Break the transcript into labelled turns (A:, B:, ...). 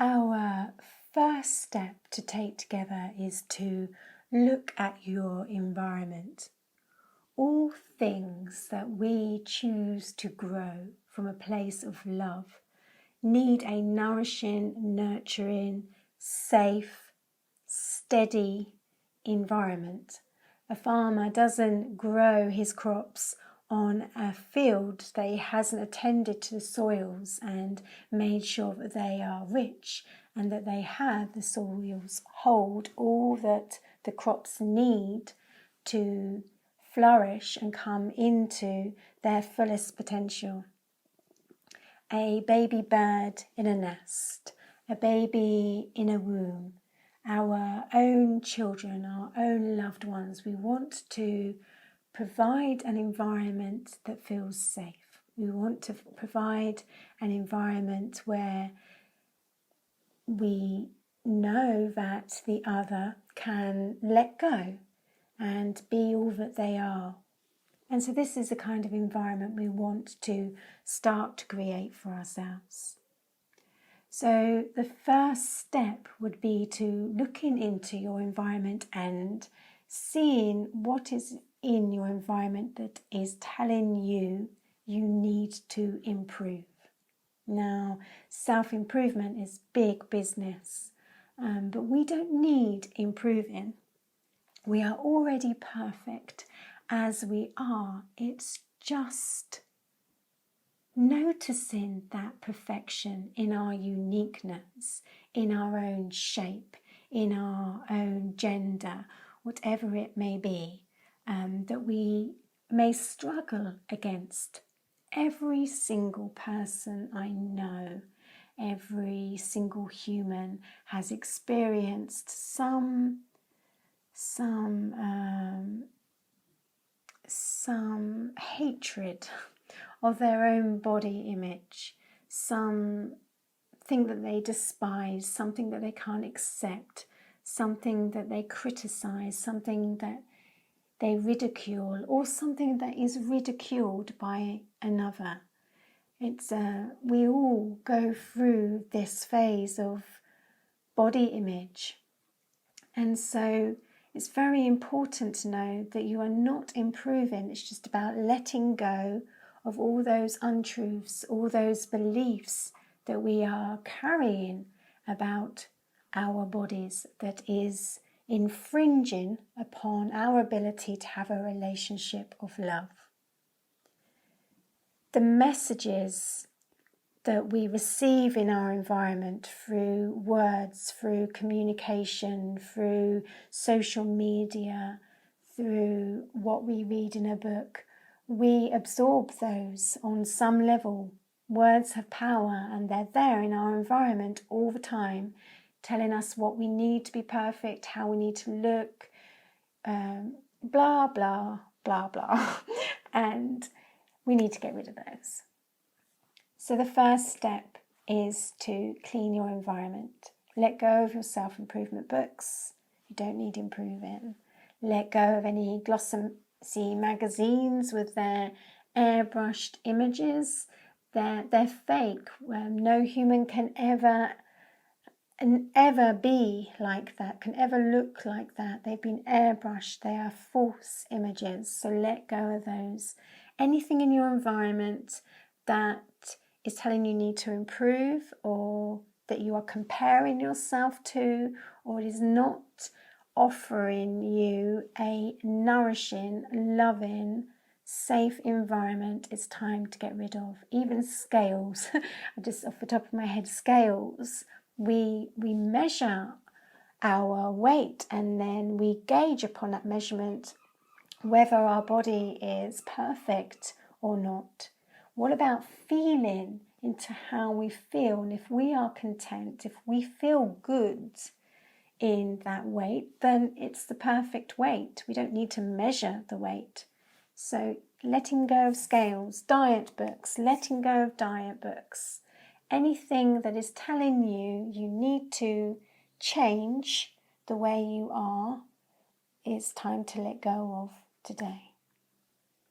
A: Our first step to take together is to look at your environment. All things that we choose to grow from a place of love need a nourishing, nurturing, safe, steady environment. A farmer doesn't grow his crops on a field that he hasn't attended to the soils and made sure that they are rich and that they have the soils hold all that the crops need to flourish and come into their fullest potential. A baby bird in a nest, a baby in a womb, our own children, our own loved ones, we want to provide an environment that feels safe. We want to provide an environment where we know that the other can let go and be all that they are. And so this is the kind of environment we want to start to create for ourselves. So the first step would be to looking into your environment and seeing what is in your environment that is telling you you need to improve. Now, self-improvement is big business, but we don't need improving. We are already perfect as we are. It's just noticing that perfection in our uniqueness, in our own shape, in our own gender, whatever it may be, that we may struggle against. Every single person I know, every single human has experienced some hatred of their own body image, something that they despise, something that they can't accept, something that they criticize, something that they ridicule, or something that is ridiculed by another. We all go through this phase of body image. And so it's very important to know that you are not improving. It's just about letting go of all those untruths, all those beliefs that we are carrying about our bodies that is infringing upon our ability to have a relationship of love. The messages that we receive in our environment through words, through communication, through social media, through what we read in a book, we absorb those on some level. Words have power and they're there in our environment all the time, telling us what we need to be perfect, how we need to look, blah, blah, blah, blah. And we need to get rid of those. So the first step is to clean your environment. Let go of your self-improvement books. You don't need improving. Let go of any glossy magazines with their airbrushed images. They're fake. No human can ever be like that, can ever look like that. They've been airbrushed. They are false images. So let go of those. Anything in your environment that is telling you need to improve, or that you are comparing yourself to, or it is not offering you a nourishing, loving, safe environment, it's time to get rid of. Even scales, just off the top of my head, scales, we measure our weight and then we gauge upon that measurement whether our body is perfect or not. What about feeling into how we feel? And if we are content, if we feel good in that weight, then it's the perfect weight. We don't need to measure the weight. So letting go of scales, diet books, letting go of diet books, anything that is telling you you need to change the way you are, it's time to let go of today.